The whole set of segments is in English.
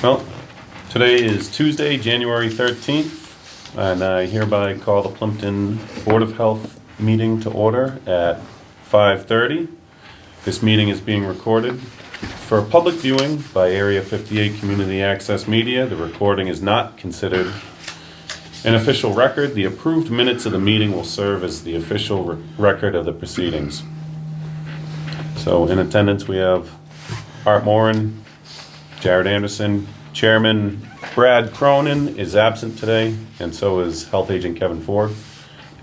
Well, today is Tuesday, January 13th, and I hereby call the Plympton Board of Health meeting to order at 5:30. This meeting is being recorded for public viewing by Area 58 Community Access Media. The recording is not considered an official record. The approved minutes of the meeting will serve as the official record of the proceedings. So in attendance we have Art Moran, Jared Anderson, Chairman Brad Cronin is absent today, and so is Health Agent Kevin Ford.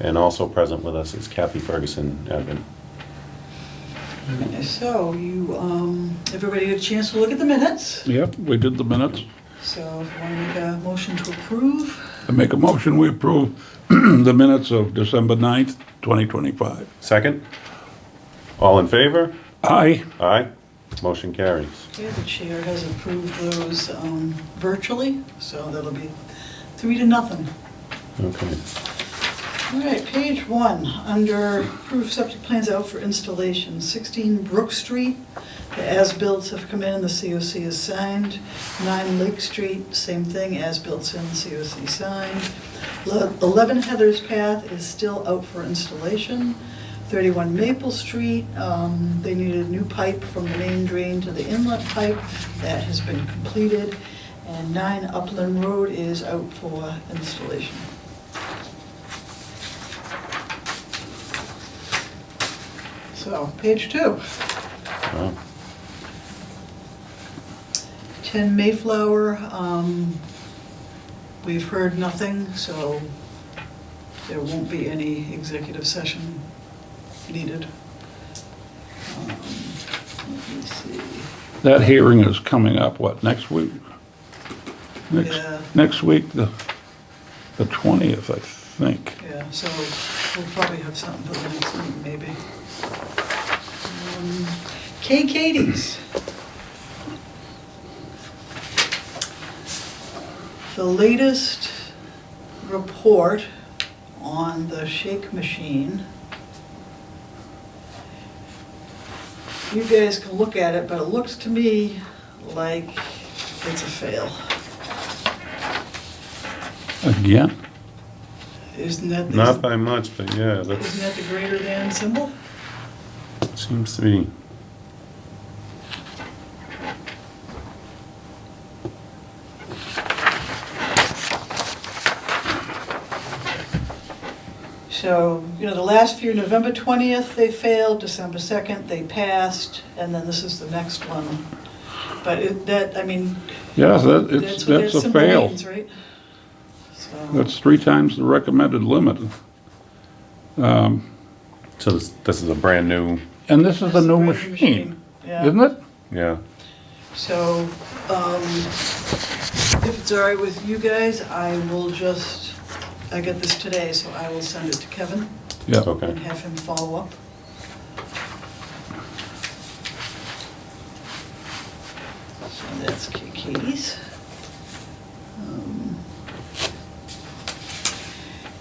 And also present with us is Kathy Ferguson, admin. So everybody had a chance to look at the minutes. Yep, we did the minutes. So if you want to make a motion to approve. I make a motion, we approve the minutes of December 9th, 2025. Second? All in favor? Aye. Aye. Motion carries. Okay, the chair has approved those virtually, so that'll be 3-0. Okay. All right, page 1, under approved septic plans out for installation, 16 Brook Street. The as-builts have come in, the COC is signed. 9 Lake Street, same thing, as-builts in, COC signed. 11 Heather's Path is still out for installation. 31 Maple Street, they needed a new pipe from the main drain to the inlet pipe. That has been completed. And 9 Upland Road is out for installation. So, page 2. Wow. 10 Mayflower, we've heard nothing, so there won't be any executive session needed. Let me see. That hearing is coming up, what, next week? Yeah. Next week, the 20th, I think. Yeah, so we'll probably have something for the next meeting, maybe. Kay Katie's. The latest report on the shake machine. You guys can look at it, but it looks to me like it's a fail. Again? Isn't that the, Not by much, but yeah, isn't that that the greater than symbol? seems to be. So, you know, the last few, November 20th, they failed, December 2nd, they passed, and then this is the next one. But I mean, Yes, that's what that's that a symbol fail. means, right? So, That's 3 times the recommended limit. So this is a brand new, And this is a That's new a brand new machine, yeah. isn't it? yeah. So, if it's all right with you guys, I got this today, so I will send it to Kevin Yeah. Okay. and have him follow up. So that's Katie's.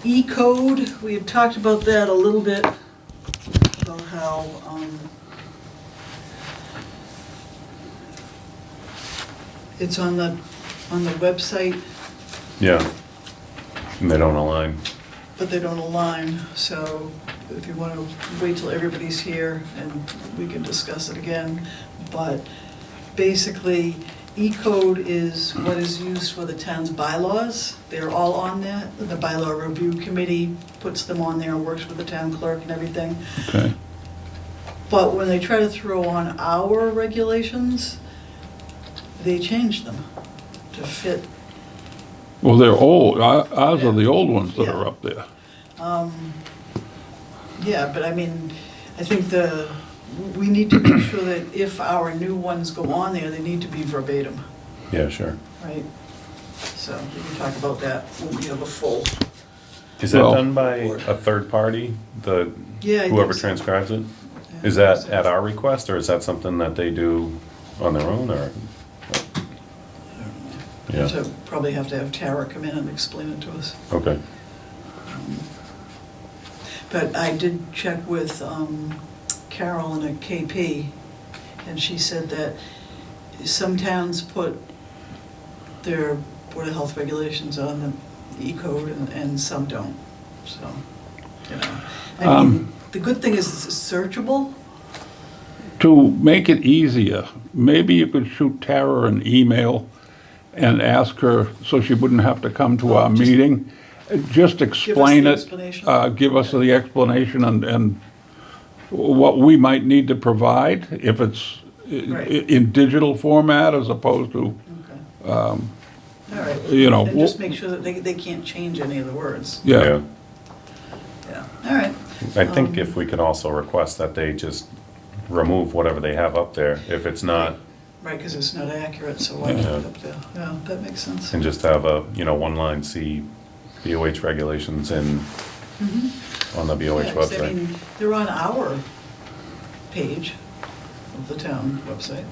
E-code, we had talked about that a little bit, about how it's on the website, Yeah. And they don't align. but they don't align. So if you want to wait till everybody's here and we can discuss it again. But basically, E-code is what is used for the town's bylaws. They're all on there. The bylaw review committee puts them on there and works with the town clerk and everything. Okay. But when they try to throw on our regulations, they change them to fit. Well, they're old. Ours are the old ones that Yeah. are up there. Yeah, but I mean, I think we need to make sure that if our new ones go on there, they need to be verbatim, Yeah, sure. right? So we can talk about that when we have a full. Is that Well- done by a third party? Yeah, I think Whoever so. transcribes it? Yeah, Is that at our request, or is that something that they do on their own, or? Yeah, So probably have to have Tara come in and explain it to us. okay. But I did check with Carol in a KP, and she said that some towns put there are Board of Health regulations on the E-code and some don't, so, you know. I mean, the good thing is it's searchable. To make it easier, maybe you could shoot Tara an email and ask her, so she wouldn't have to come to our Just- meeting. Just explain the it. explanation. Give us the explanation and what we might need to provide, if it's Right. in digital format as opposed to, Okay. All right. you know, And just make sure that they can't change any of the words. yeah. Yeah, all right. I think if we could also request that they just remove whatever they have up there, if it's not, Right, because it's not accurate, so why keep it up there? Yeah, that makes sense. and just have a, one line, see BOH regulations in, on the BOH Yeah, 'cause I website. mean, they're on our page of the town website.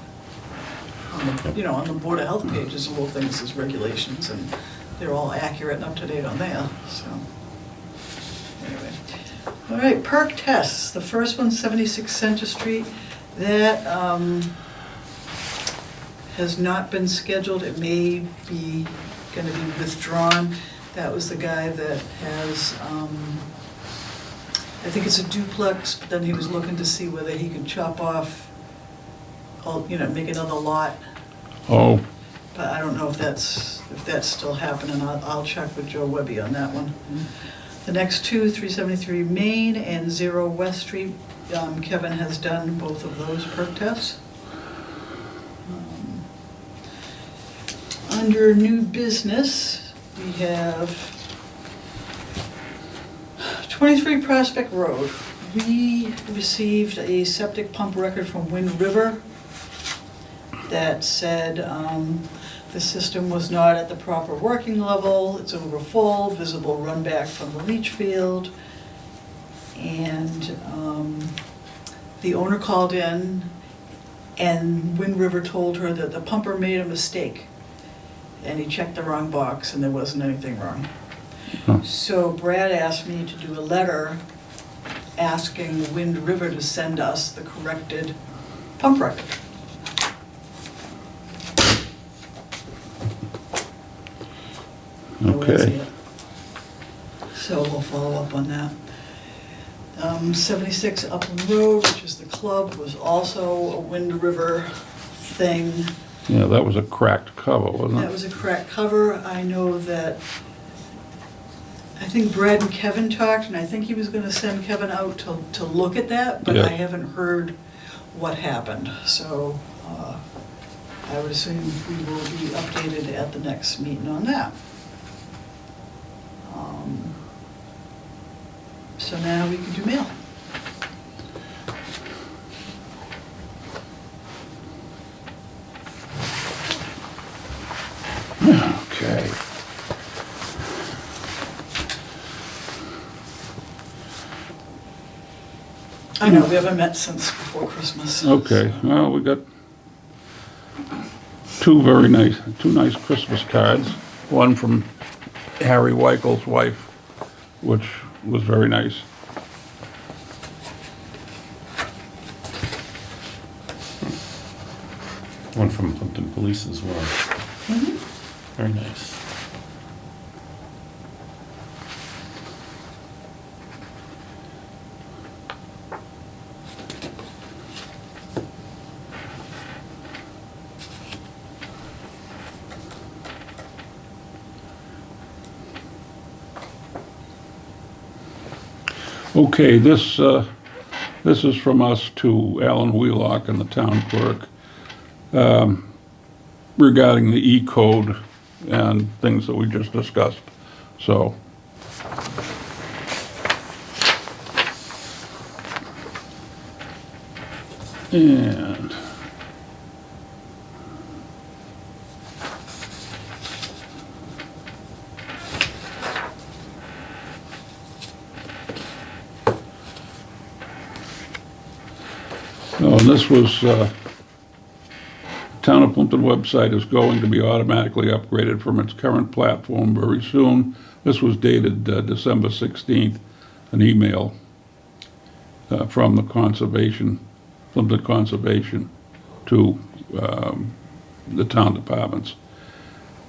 On the Board of Health page, there's a little thing that says regulations, and they're all accurate and up to date on there, so. Anyway, all right, perk tests. The first one, 76 Center Street, that has not been scheduled. It may be gonna be withdrawn. That was the guy that has, I think it's a duplex, but then he was looking to see whether he could chop off, make another lot. Oh, But I don't know if that's still happening. I'll check with Joe Webby on that one. The next two, 373 Main and 0 West Street, Kevin has done both of those perk tests. Under new business, we have 23 Prospect Road. We received a septic pump record from Wind River that said the system was not at the proper working level, it's over full, visible run back from the leach field. And the owner called in, and Wind River told her that the pumper made a mistake, and he checked the wrong box and there wasn't anything wrong. So Brad asked me to do a letter asking Wind River to send us the corrected pump record. okay. So we'll follow up on that. 76 Upland Road, which is the club, was also a Wind River thing. Yeah, that was a cracked cover, wasn't That it? was a cracked cover. I know that, I think Brad and Kevin talked, and I think he was gonna send Kevin out to look at that, but Yeah. I haven't heard what happened. So I would assume we will be updated at the next meeting on that. So now we can do mail. Okay. I know, we haven't met since before Christmas. Okay, well, we got two nice Christmas cards. One from Harry Weichel's wife, which was very nice. One from Plympton Police as well. Mhm. Very nice. Okay, this is from us to Alan Wheelock and the town clerk, regarding the E-code and things that we just discussed, so. And oh, and this was, Town of Plympton website is going to be automatically upgraded from its current platform very soon. This was dated December 16th, an email from the Conservation, to the town departments.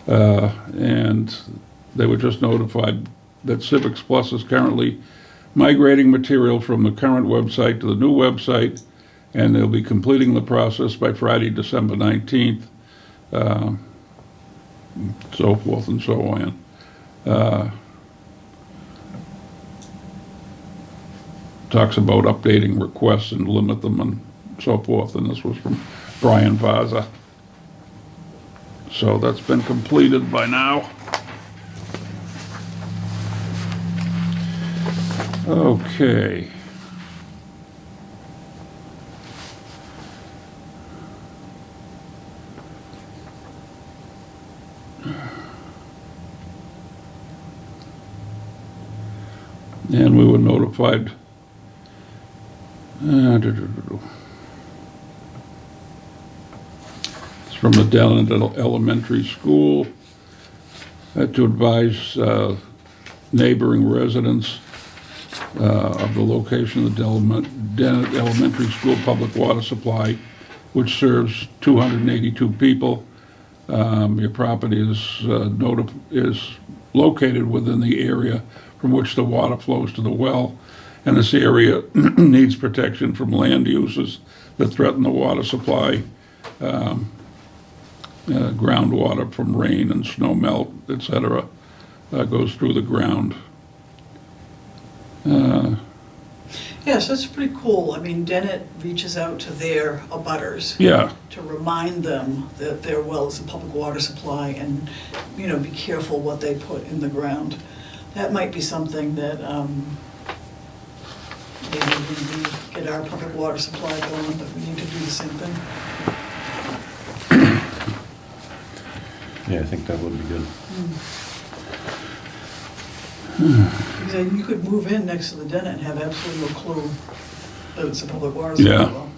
And they were just notified that Civics Plus is currently migrating material from the current website to the new website, and they'll be completing the process by Friday, December 19th, so forth and so on. Talks about updating requests and limit them and so forth, and this was from Brian Vaza. So that's been completed by now. Okay. And we were notified. It's from the Dellin Elementary School to advise neighboring residents of the location of the Dellin Elementary School public water supply, which serves 282 people. Your property is located within the area from which the water flows to the well, and this area needs protection from land uses that threaten the water supply, groundwater from rain and snow melt, etc., goes through the ground. Yes, that's pretty cool. I mean, Dennett reaches out to their abutters. Yeah. To remind them that their well is a public water supply and, you know, be careful what they put in the ground. That might be something that maybe we get our public water supply going, but we need to do the same thing. Yeah, I think that would be good. Because you could move in next to the Dennett and have absolutely no clue that it's a public water supply Yeah. well.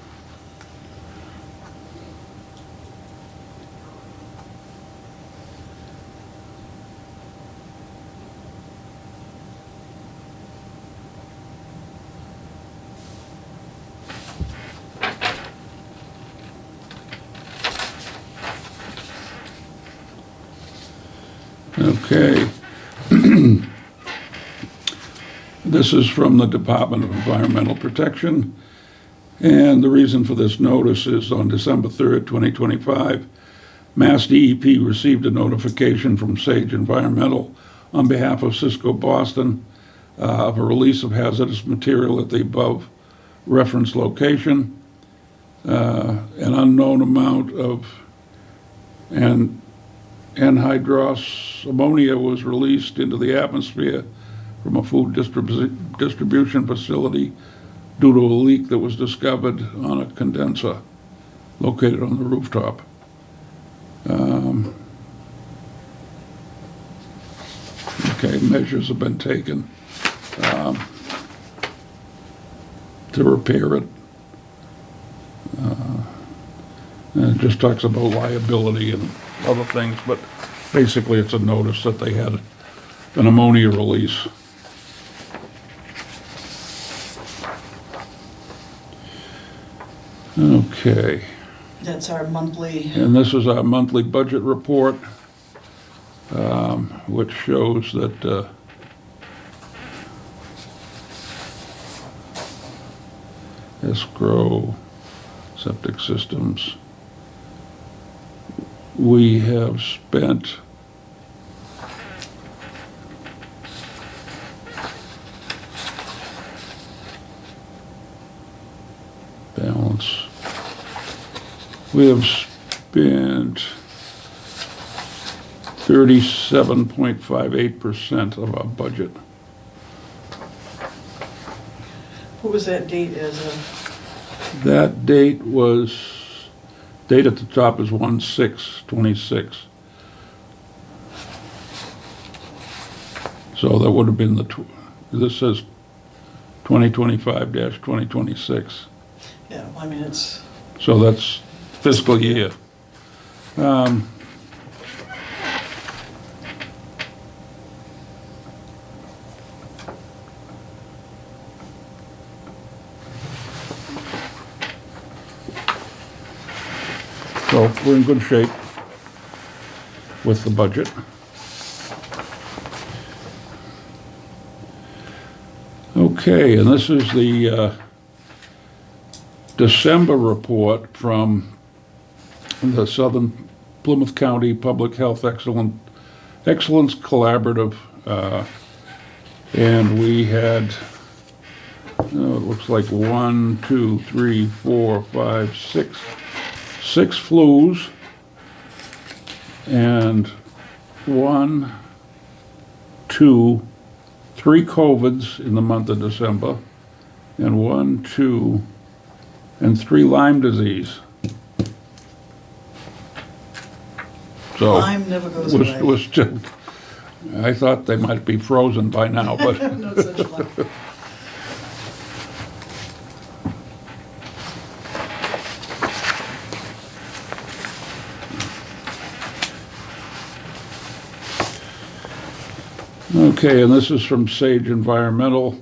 Okay. This is from the Department of Environmental Protection, and the reason for this notice is on December 3rd, 2025, Mass DEP received a notification from Sage Environmental on behalf of Cisco Boston of a release of hazardous material at the above referenced location. An unknown amount of anhydrous ammonia was released into the atmosphere from a food distribution facility due to a leak that was discovered on a condenser located on the rooftop. Okay, measures have been taken to repair it. And it just talks about liability and other things, but basically it's a notice that they had an ammonia release. Okay, That's our monthly, and this is our monthly budget report, which shows that escrow, septic systems, we have spent balance. We have spent 37.58% of our budget. what was that date as of? That date at the top is 1/6/26. So that would have been this says 2025-2026. Yeah, well, I mean, it's, So that's fiscal year. So we're in good shape. with the budget. Okay, and this is the December report from the Southern Plymouth County Public Health Excellence Collaborative. And we had, it looks like 1, 2, 3, 4, 5, 6 flus, and 1, 2, 3 COVIDs in the month of December, and 1, 2, and 3 Lyme disease. So Lyme never goes away. we're still, I thought they might be frozen by now, but No such luck. okay, and this is from Sage Environmental,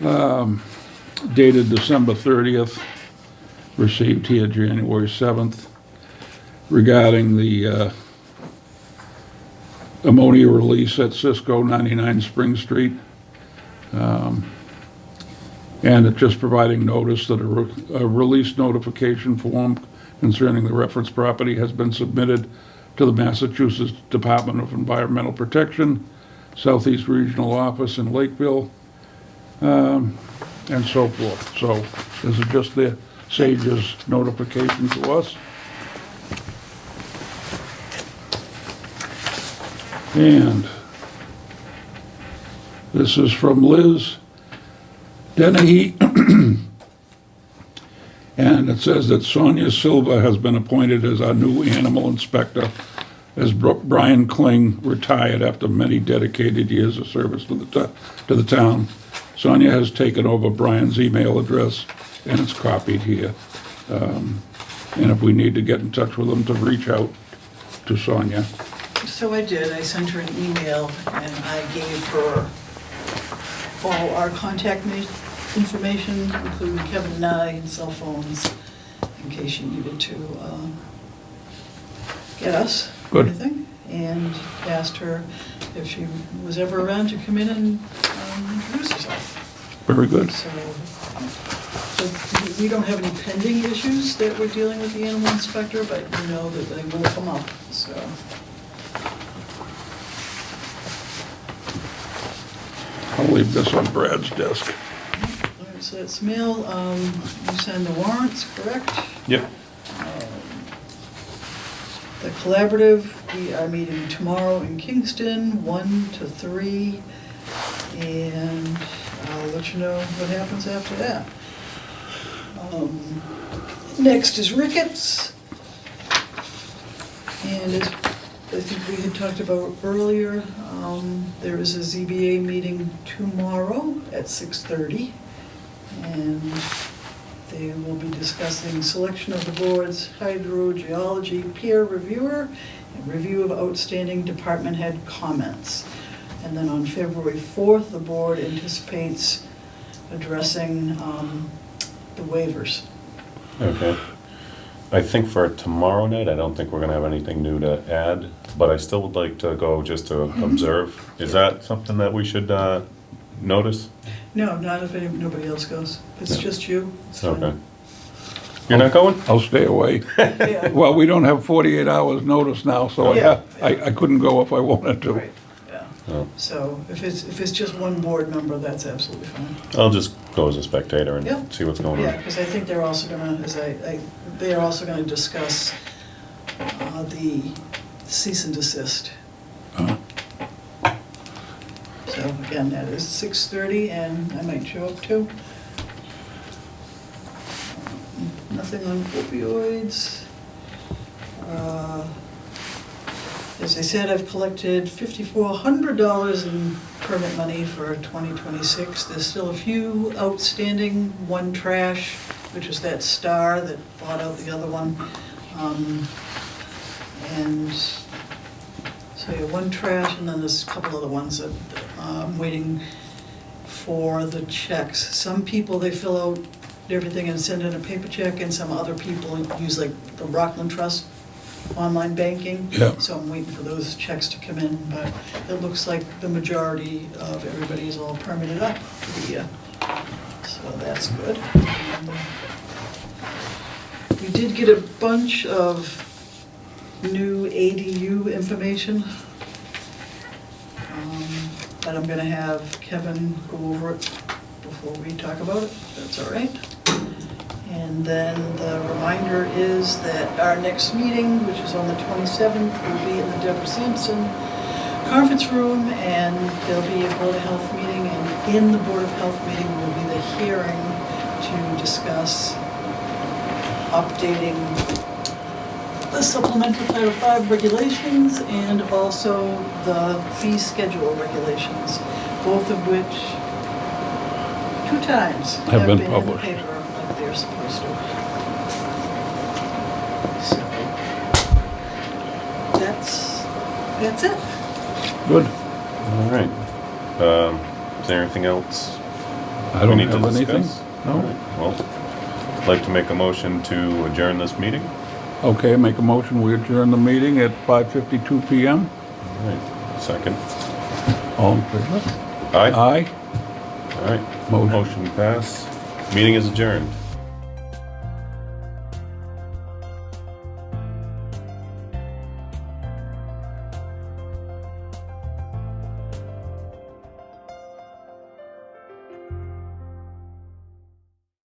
dated December 30th, received here January 7th, regarding the ammonia release at Cisco 99 Spring Street. And it's just providing notice that a release notification form concerning the reference property has been submitted to the Massachusetts Department of Environmental Protection, Southeast Regional Office in Lakeville, and so forth. So this is just the Sage's notification to us. And this is from Liz Dennehy. And it says that Sonia Silva has been appointed as our new animal inspector, as Brian Kling retired after many dedicated years of service to the town. Sonia has taken over Brian's email address, and it's copied here. And if we need to get in touch with him, to reach out to Sonia. So I did, I sent her an email and I gave her all our contact information, including Kevin and I, and cell phones, in case she needed to get us Good. anything. And asked her if she was ever around to come in and introduce herself. Very good. So we don't have any pending issues that we're dealing with the animal inspector, but we know that they will come up, so. I'll leave this on Brad's desk. All right, so that's mail. You signed the warrants, correct? Yep. The collaborative, we are meeting tomorrow in Kingston, 1 to 3, and I'll let you know what happens after that. Next is Ricketts, and as I think we had talked about earlier, there is a ZBA meeting tomorrow at 6:30, and they will be discussing selection of the board's hydrogeology peer reviewer and review of outstanding department head comments. And then on February 4th, the board anticipates addressing the waivers. Okay. I think for tomorrow night, I don't think we're gonna have anything new to add, but I still would like to go just to observe. Is that something that we should notice? No, not if nobody else goes. If it's No. just you, it's fine. Okay. You're not going? I'll stay away. Yeah. Well, we don't have 48 hours notice now, so Yeah. I couldn't go if I wanted to. Right, yeah. Oh. So if it's just one board member, that's absolutely fine. I'll just go as a spectator Yeah. and see what's going Yeah, on. because I think they're also gonna, they are also gonna discuss the cease and desist. Uh, So again, that is 6:30, and I might show up too. Nothing on opioids. As I said, I've collected $5,400 in permit money for 2026. There's still a few outstanding, one trash, which is that Star that bought out the other one. And so yeah, one trash, and then there's a couple other ones that I'm waiting for the checks. Some people, they fill out everything and send in a paper check, and some other people use like the Rockland Trust online banking. Yeah. So I'm waiting for those checks to come in, but it looks like the majority of everybody is all permitted up for the year. So that's good. We did get a bunch of new ADU information that I'm gonna have Kevin go over it before we talk about it, if that's all right. And then the reminder is that our next meeting, which is on the 27th, will be in the Deborah Sampson conference room, and there'll be a Board of Health meeting, and in the Board of Health meeting will be the hearing to discuss updating the supplemental Title V regulations and also the fee schedule regulations, both of which 2 times Have been in the published. paper like they're supposed to. So that's it. Good. All right. Is there anything else I we don't need to have anything. discuss? All No. right. Well, I'd like to make a motion to adjourn this meeting. Okay, make a motion, we adjourn the meeting at 5:52 PM. All right. Second. All in favor? Aye. Aye. All right. Motion. Motion passed. Meeting is adjourned.